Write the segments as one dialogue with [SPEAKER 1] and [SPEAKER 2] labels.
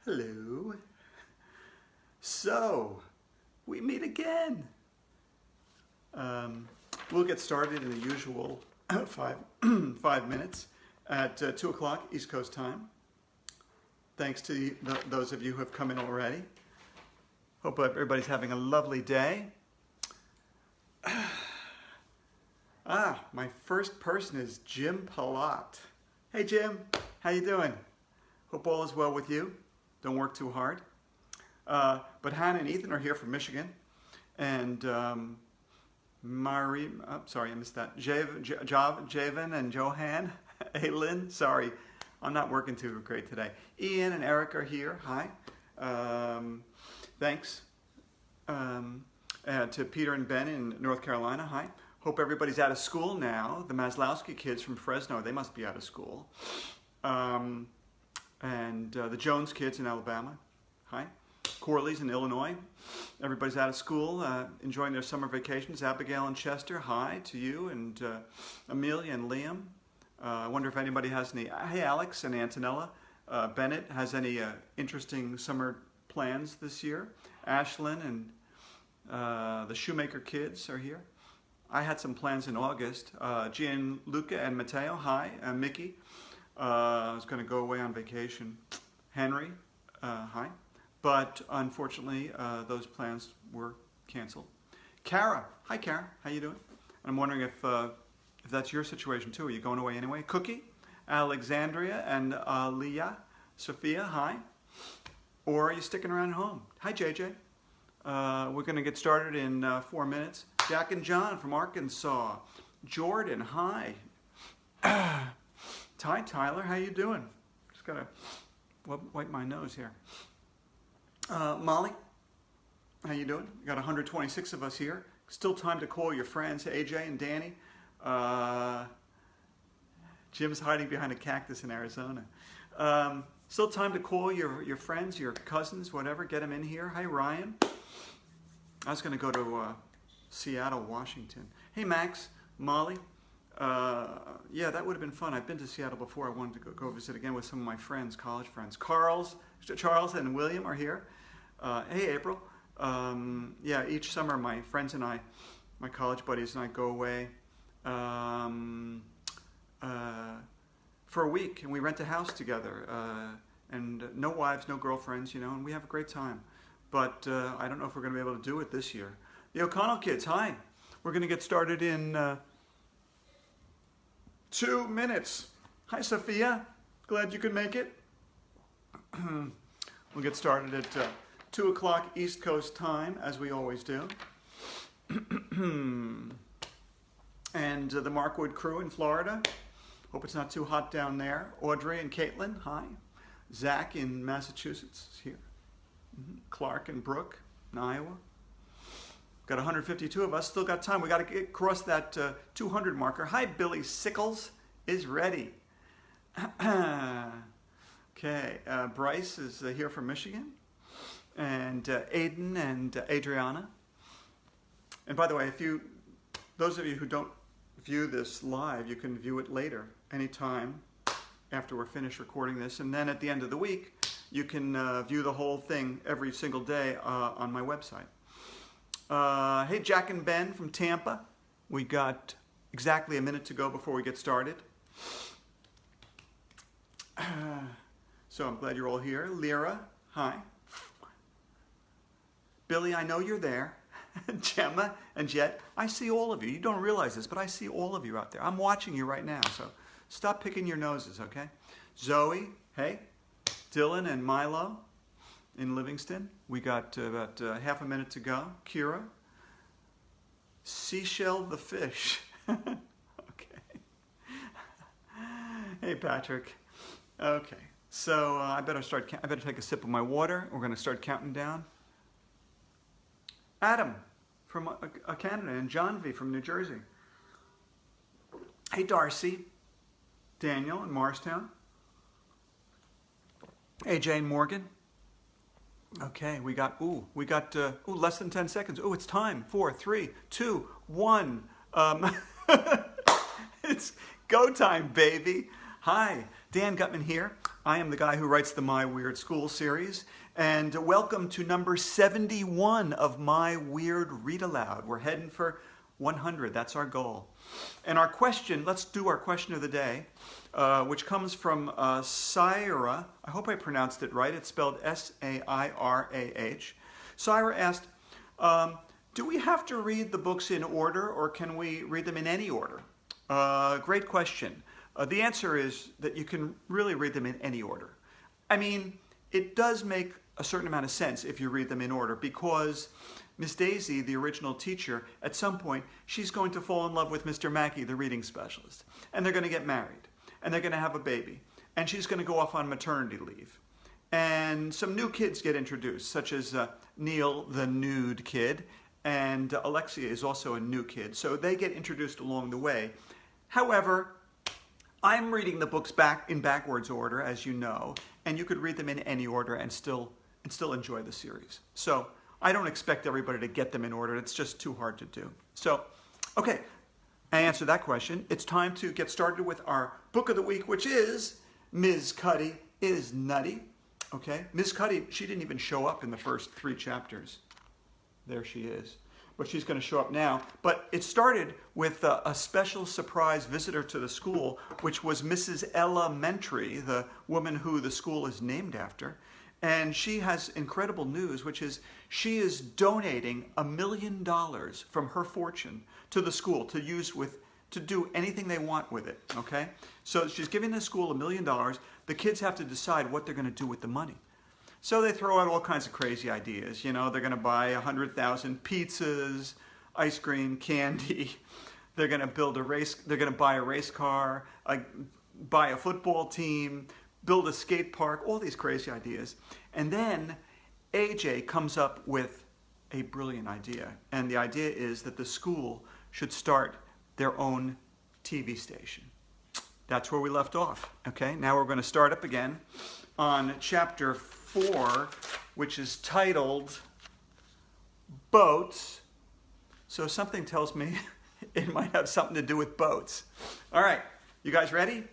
[SPEAKER 1] Hello. So, we meet again. We'll get started in the usual 5 minutes at 2 o'clock East Coast time. Thanks to those of you who have come in already. Hope everybody's having a lovely day. My first person is Jim Palat. Hey Jim, how you doing? Hope all is well with you. Don't work too hard. But Hannah and Ethan are here from Michigan. And sorry, I missed that. Javan and Johan. Aylin, sorry, I'm not working too great today. Ian and Eric are here. Hi. Thanks. To Peter and Ben in North Carolina. Hi. Hope everybody's out of school now. The Maslowski kids from Fresno, they must be out of school. And the Jones kids in Alabama. Hi. Corley's in Illinois. Everybody's out of school, enjoying their summer vacations. Abigail and Chester, hi to you. And Amelia and Liam. I wonder if anybody has any. Hey, Alex and Antonella. Bennett has any interesting summer plans this year. Ashlyn and the Shoemaker kids are here. I had some plans in August. Gianluca and Matteo, hi. Mickey. I was going to go away on vacation. Henry, hi. But unfortunately, those plans were canceled. Kara, hi Kara, how you doing? I'm wondering if that's your situation too. Are you going away anyway? Cookie, Alexandria, and Leah, Sophia, hi. Or are you sticking around at home? Hi JJ. We're going to get started in 4 minutes. Jack and John from Arkansas. Jordan, hi. Tyler, how you doing? Just gotta wipe my nose here. Molly, how you doing? We got 126 of us here. Still time to call your friends, AJ and Danny. Jim's hiding behind a cactus in Arizona. Still time to call your friends, your cousins, whatever. Get them in here. Hi, Ryan. I was going to go to Seattle, Washington. Hey, Max, Molly. Yeah, that would have been fun. I've been to Seattle before. I wanted to go visit again with some of my friends, college friends. Charles and William are here. Hey, April. Yeah, each summer my friends and I, my college buddies and I go away for a week, and we rent a house together. And no wives, no girlfriends, and we have a great time. But I don't know if we're going to be able to do it this year. The O'Connell kids, hi. We're going to get started in 2 minutes. Hi, Sophia. Glad you could make it. We'll get started at 2 o'clock East Coast time, as we always do. And the Markwood crew in Florida. Hope it's not too hot down there. Audrey and Caitlin, hi. Zach in Massachusetts is here. Clark and Brooke in Iowa. Got 152 of us. Still got time. We got to get across that 200 marker. Hi, Billy Sickles is ready. Okay, Bryce is here from Michigan, and Aiden and Adriana. And by the way, those of you who don't view this live, you can view it later, anytime after we're finished recording this. And then at the end of the week, you can view the whole thing every single day on my website. Hey, Jack and Ben from Tampa. We got exactly a minute to go before we get started. So I'm glad you're all here. Lyra, hi. Billy, I know you're there. Gemma and Jet, I see all of you. You don't realize this, but I see all of you out there. I'm watching you right now, so stop picking your noses, okay? Zoe, hey. Dylan and Milo in Livingston. We got about half a minute to go. Kira. Seashell the fish. Okay. Hey, Patrick. Okay. So I better take a sip of my water. We're going to start counting down. Adam from Canada and John V from New Jersey. Hey, Darcy. Daniel in Morristown. Hey, Jane Morgan. Okay, we got less than 10 seconds. Ooh, it's time. 4, 3, 2, 1. It's go time, baby. Hi, Dan Gutman here. I am the guy who writes the My Weird School series, and welcome to number 71 of My Weird Read Aloud. We're heading for 100, that's our goal. And our question, let's do our question of the day, which comes from Saira. I hope I pronounced it right. It's spelled S-A-I-R-A-H. Saira asked, do we have to read the books in order, or can we read them in any order? Great question. The answer is that you can really read them in any order. I mean, it does make a certain amount of sense if you read them in order, because Miss Daisy, the original teacher, at some point, she's going to fall in love with Mr. Mackey, the reading specialist. And they're going to get married. And they're going to have a baby. And she's going to go off on maternity leave. And some new kids get introduced, such as Neil, the nude kid, and Alexia is also a new kid. So they get introduced along the way. However, I'm reading the books in backwards order, as you know, and you could read them in any order and still enjoy the series. So I don't expect everybody to get them in order. It's just too hard to do. So, okay, I answered that question. It's time to get started with our book of the week, which is Ms. Cuddy is Nutty. Okay, Ms. Cuddy, she didn't even show up in the first 3 chapters. There she is. But she's going to show up now. But it started with a special surprise visitor to the school, which was Mrs. Elementary, the woman who the school is named after. And she has incredible news, which is she is donating $1 million from her fortune to the school to use to do anything they want with it. Okay? So she's giving the school $1 million. The kids have to decide what they're going to do with the money. So they throw out all kinds of crazy ideas. You know, they're going to buy 100,000 pizzas, ice cream, candy. They're going to they're going to buy a race car, buy a football team, build a skate park, all these crazy ideas. And then AJ comes up with a brilliant idea. And the idea is that the school should start their own TV station. That's where we left off. Okay, now we're going to start up again on chapter 4, which is titled Boats. So something tells me it might have something to do with boats. All right, you guys ready?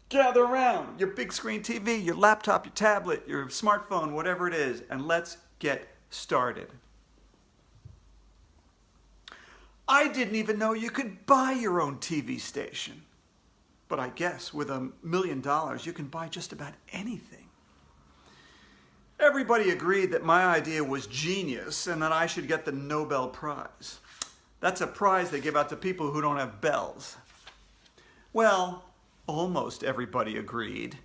[SPEAKER 1] Gather around your big screen TV, your laptop, your tablet, your smartphone, whatever it is, and let's get started. I didn't even know you could buy your own TV station. But I guess with $1 million, you can buy just about anything. Everybody agreed that my idea was genius and that I should get the Nobel Prize. That's a prize they give out to people who don't have bells. Well, almost everybody agreed.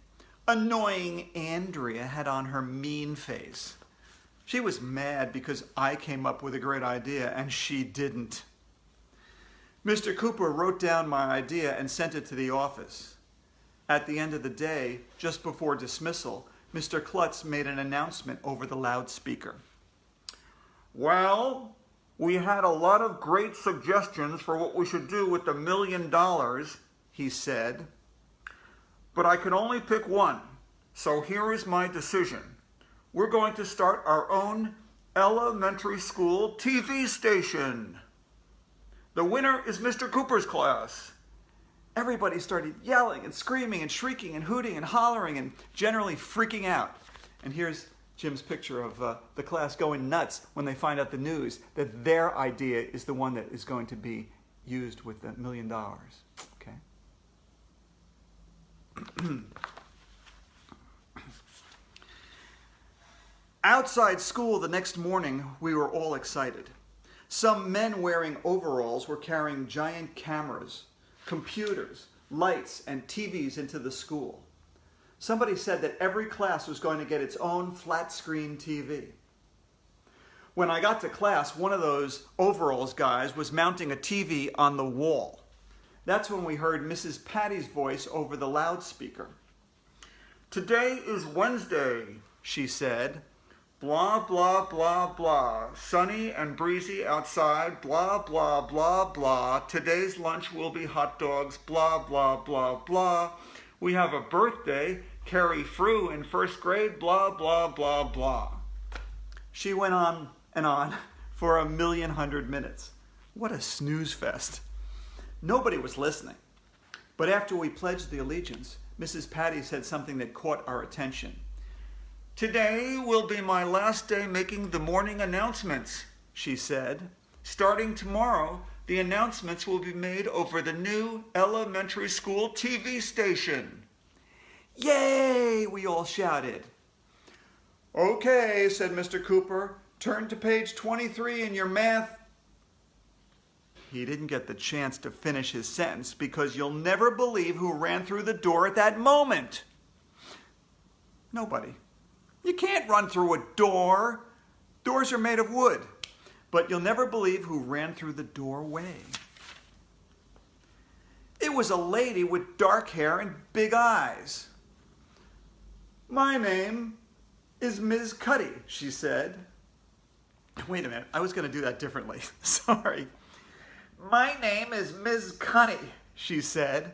[SPEAKER 1] Annoying Andrea had on her mean face. She was mad because I came up with a great idea and she didn't. Mr. Cooper wrote down my idea and sent it to the office. At the end of the day, just before dismissal, Mr. Klutz made an announcement over the loudspeaker. Well, we had a lot of great suggestions for what we should do with the $1 million, he said. But I could only pick one, so here is my decision. We're going to start our own elementary school TV station. The winner is Mr. Cooper's class. Everybody started yelling and screaming and shrieking and hooting and hollering and generally freaking out. And here's Jim's picture of the class going nuts when they find out the news that their idea is the one that is going to be used with the $1 million. Okay. Outside school the next morning, we were all excited. Some men wearing overalls were carrying giant cameras, computers, lights, and TVs into the school. Somebody said that every class was going to get its own flat-screen TV. When I got to class, one of those overalls guys was mounting a TV on the wall. That's when we heard Mrs. Patty's voice over the loudspeaker. Today is Wednesday, she said. Blah, blah, blah, blah. Sunny and breezy outside. Blah, blah, blah, blah. Today's lunch will be hot dogs. Blah, blah, blah, blah. We have a birthday. Carrie Frew in first grade. Blah, blah, blah, blah. She went on and on for 1,100,000 minutes. What a snooze fest. Nobody was listening. But after we pledged the allegiance, Mrs. Patty said something that caught our attention. "Today will be my last day making the morning announcements," she said. "Starting tomorrow, the announcements will be made over the new elementary school TV station." "Yay!" we all shouted. "Okay," said Mr. Cooper. "Turn to page 23 in your math." He didn't get the chance to finish his sentence because you'll never believe who ran through the door at that moment. Nobody. You can't run through a door. Doors are made of wood. But you'll never believe who ran through the doorway. It was a lady with dark hair and big eyes. "My name is Ms. Cuddy," she said. Wait a minute, I was going to do that differently. Sorry. "My name is Ms. Cuddy," she said.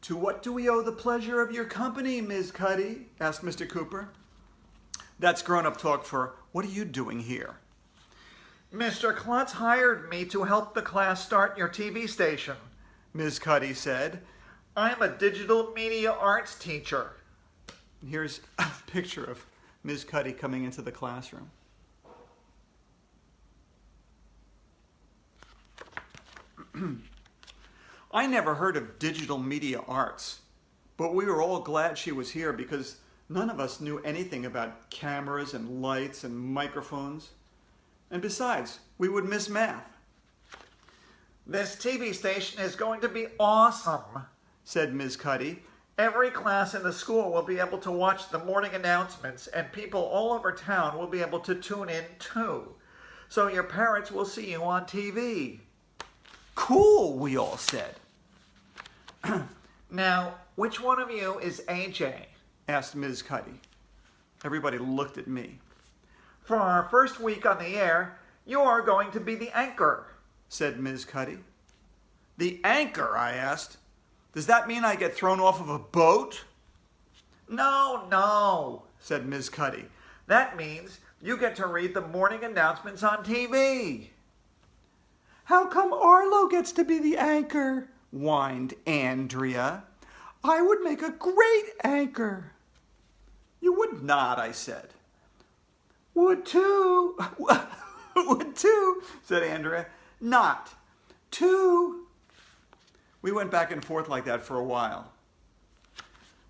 [SPEAKER 1] "To what do we owe the pleasure of your company, Ms. Cuddy?" asked Mr. Cooper. That's grown-up talk for, "What are you doing here?" "Mr. Klutz hired me to help the class start your TV station," Ms. Cuddy said. "I'm a digital media arts teacher." Here's a picture of Ms. Cuddy coming into the classroom. I never heard of digital media arts, but we were all glad she was here because none of us knew anything about cameras and lights and microphones. And besides, we would miss math. "This TV station is going to be awesome," said Ms. Cuddy. "Every class in the school will be able to watch the morning announcements, and people all over town will be able to tune in too. So your parents will see you on TV." "Cool," we all said. "Now, which one of you is AJ?" asked Ms. Cuddy. Everybody looked at me. "For our first week on the air, you're going to be the anchor," said Ms. Cuddy. "The anchor?" I asked. "Does that mean I get thrown off of a boat?" No, said Ms. Cuddy. "That means you get to read the morning announcements on TV." "How come Arlo gets to be the anchor?" whined Andrea. "I would make a great anchor." "You would not," I said. "Would too." "Would too," said Andrea. "Not. Too." We went back and forth like that for a while.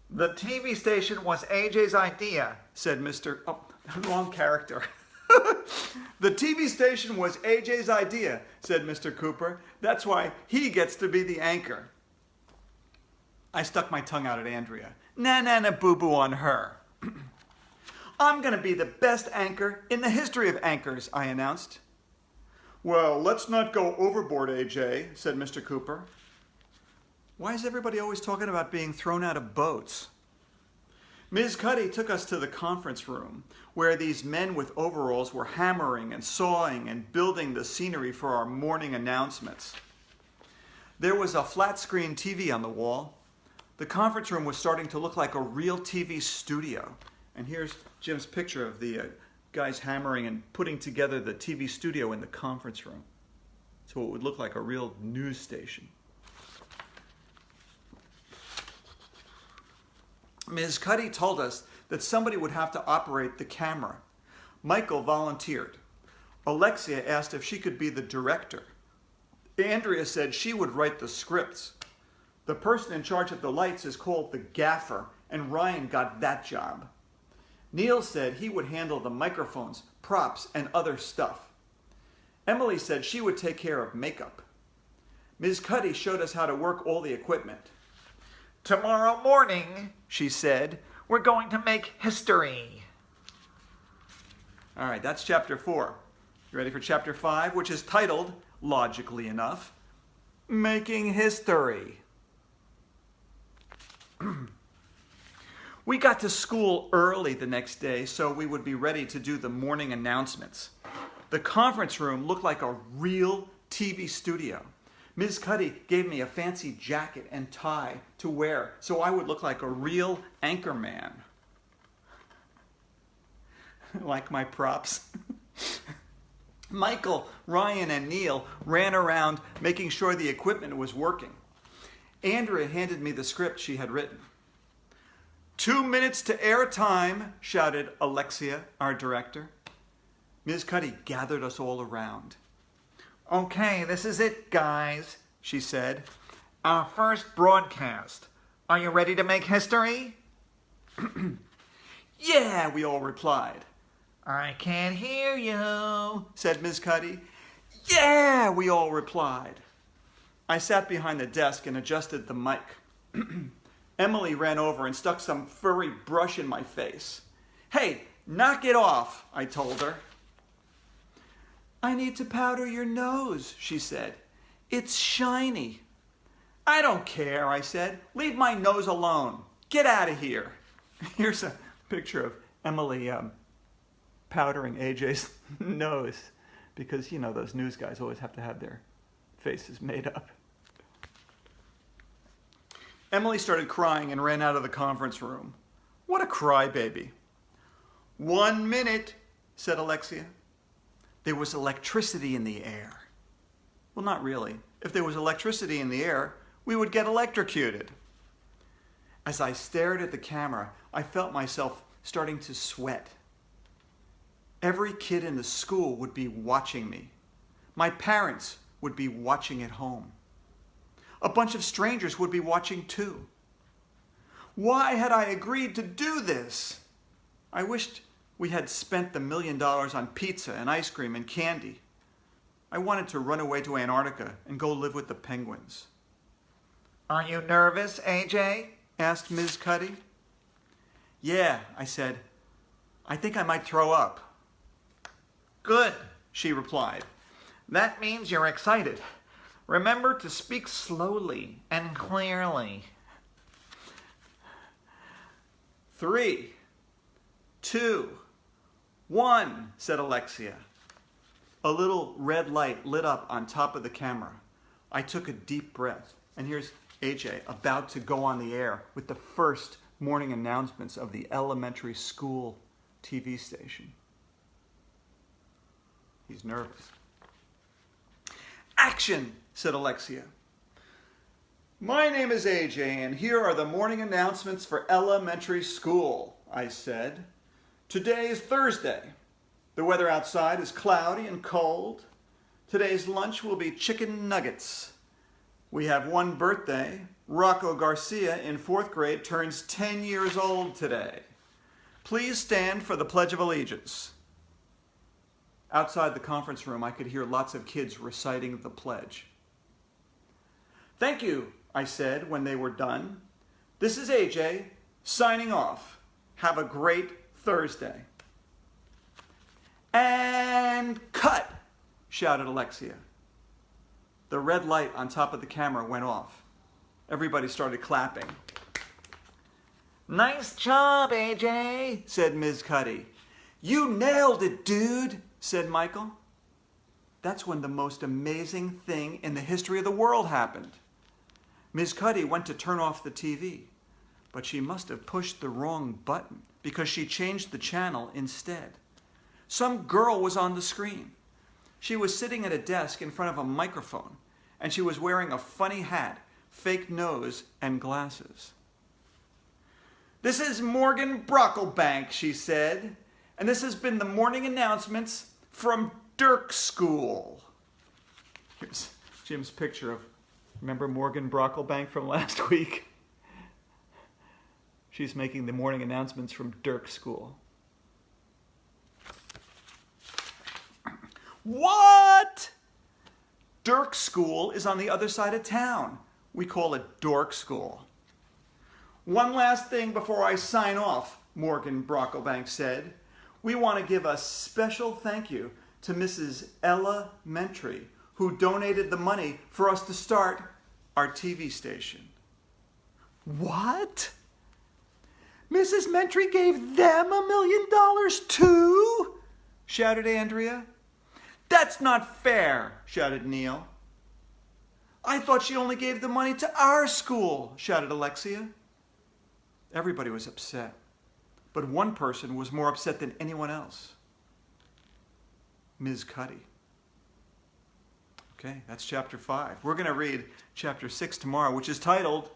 [SPEAKER 1] "The TV station was AJ's idea," said Mr. Oh, wrong character. "The TV station was AJ's idea," said Mr. Cooper. "That's why he gets to be the anchor." I stuck my tongue out at Andrea. Na boo-boo on her. "I'm going to be the best anchor in the history of anchors," I announced. "Well, let's not go overboard, AJ," said Mr. Cooper. Why is everybody always talking about being thrown out of boats? Ms. Cuddy took us to the conference room, where these men with overalls were hammering and sawing and building the scenery for our morning announcements. There was a flat-screen TV on the wall. The conference room was starting to look like a real TV studio. And here's Jim's picture of the guys hammering and putting together the TV studio in the conference room. So it would look like a real news station. Ms. Cuddy told us that somebody would have to operate the camera. Michael volunteered. Alexia asked if she could be the director. Andrea said she would write the scripts. The person in charge of the lights is called the gaffer, and Ryan got that job. Neil said he would handle the microphones, props, and other stuff. Emily said she would take care of makeup. Ms. Cuddy showed us how to work all the equipment. "Tomorrow morning," she said, "we're going to make history." All right, that's chapter 4. You ready for chapter 5, which is titled, logically enough, Making History. We got to school early the next day so we would be ready to do the morning announcements. The conference room looked like a real TV studio. Ms. Cuddy gave me a fancy jacket and tie to wear so I would look like a real anchor man. Like my props. Michael, Ryan, and Neil ran around making sure the equipment was working. Andrea handed me the script she had written. 2 minutes to air time, shouted Alexia, our director. Ms. Cuddy gathered us all around.
[SPEAKER 2] Okay, this is it, guys, she said. Our first broadcast. Are you ready to make history?
[SPEAKER 1] Yeah, we all replied.
[SPEAKER 2] I can't hear you,
[SPEAKER 1] said Ms. Cuddy. Yeah, we all replied. I sat behind the desk and adjusted the mic. Emily ran over and stuck some furry brush in my face. Hey, knock it off, I told her. I need to powder your nose, she said. It's shiny. I don't care, I said. Leave my nose alone. Get out of here. Here's a picture of Emily powdering AJ's nose because, you know, those news guys always have to have their faces made up. Emily started crying and ran out of the conference room. What a crybaby. 1 minute, said Alexia. There was electricity in the air. Well, not really. If there was electricity in the air, we would get electrocuted. As I stared at the camera, I felt myself starting to sweat. Every kid in the school would be watching me. My parents would be watching at home. A bunch of strangers would be watching too. Why had I agreed to do this? I wished we had spent the $1 million on pizza and ice cream and candy. I wanted to run away to Antarctica and go live with the penguins.
[SPEAKER 2] Are you nervous, AJ?
[SPEAKER 1] Asked Ms. Cuddy. Yeah, I said. I think I might throw up.
[SPEAKER 2] Good,
[SPEAKER 1] she replied.
[SPEAKER 2] That means you're excited. Remember to speak slowly and clearly.
[SPEAKER 1] 3, 2, 1, said Alexia. A little red light lit up on top of the camera. I took a deep breath, and here's AJ about to go on the air with the first morning announcements of the elementary school TV station. He's nervous. Action, said Alexia. My name is AJ, and here are the morning announcements for elementary school, I said. Today is Thursday. The weather outside is cloudy and cold. Today's lunch will be chicken nuggets. We have one birthday. Rocco Garcia in 4th grade turns 10 years old today. Please stand for the Pledge of Allegiance. Outside the conference room, I could hear lots of kids reciting the pledge. Thank you, I said when they were done. This is AJ, signing off. Have a great Thursday. And cut, shouted Alexia. The red light on top of the camera went off. Everybody started clapping.
[SPEAKER 2] Nice job, AJ,
[SPEAKER 1] said Ms. Cuddy. You nailed it, dude, said Michael. That's when the most amazing thing in the history of the world happened. Ms. Cuddy went to turn off the TV, but she must have pushed the wrong button because she changed the channel instead. Some girl was on the screen. She was sitting at a desk in front of a microphone, and she was wearing a funny hat, fake nose, and glasses. This is Morgan Brocklebank, she said, and this has been the morning announcements from Dirk School. Here's Jim's picture of, remember Morgan Brocklebank from last week? She's making the morning announcements from Dirk School. What? Dirk School is on the other side of town. We call it Dork School. One last thing before I sign off, Morgan Brocklebank said. We want to give a special thank you to Mrs. Ella Mentry, who donated the money for us to start our TV station. What? Mrs. Mentry gave them $1 million too? Shouted Andrea. That's not fair, shouted Neil. I thought she only gave the money to our school, shouted Alexia. Everybody was upset, but one person was more upset than anyone else. Ms. Cuddy. Okay, that's chapter 5. We're going to read chapter 6 tomorrow, which is titled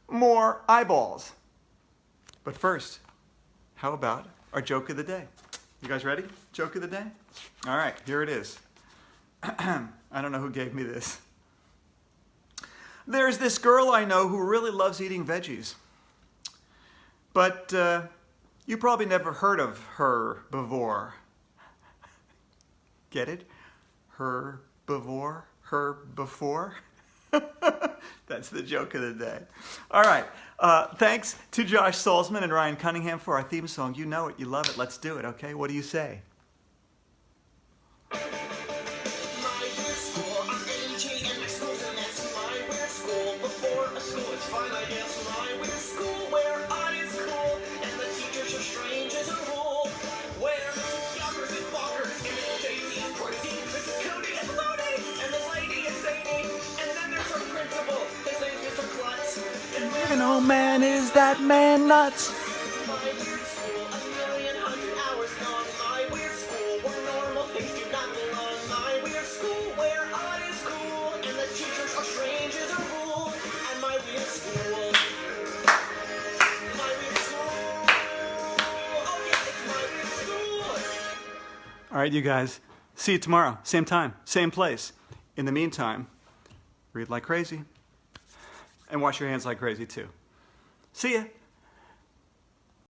[SPEAKER 1] More Eyeballs. But first, how about our joke of the day? You guys ready? Joke of the day? All right, here it is. I don't know who gave me this. There's this girl I know who really loves eating veggies. But you probably never heard of her before. Get it? Her before? Her before? That's the joke of the day. All right. Thanks to Josh Salzman and Ryan Cunningham for our theme song. You know it. You love it. Let's do it, okay? What do you say? And oh man, is that man nuts? My weird school, a million hundred hours long. My weird school, where normal things do not belong. My weird school, where art is cool, and the teachers are strange as a rule. And my weird school, oh yeah, it's my weird school. All right, you guys, see you tomorrow, same time, same place. In the meantime, read like crazy. And wash your hands like crazy too. See ya.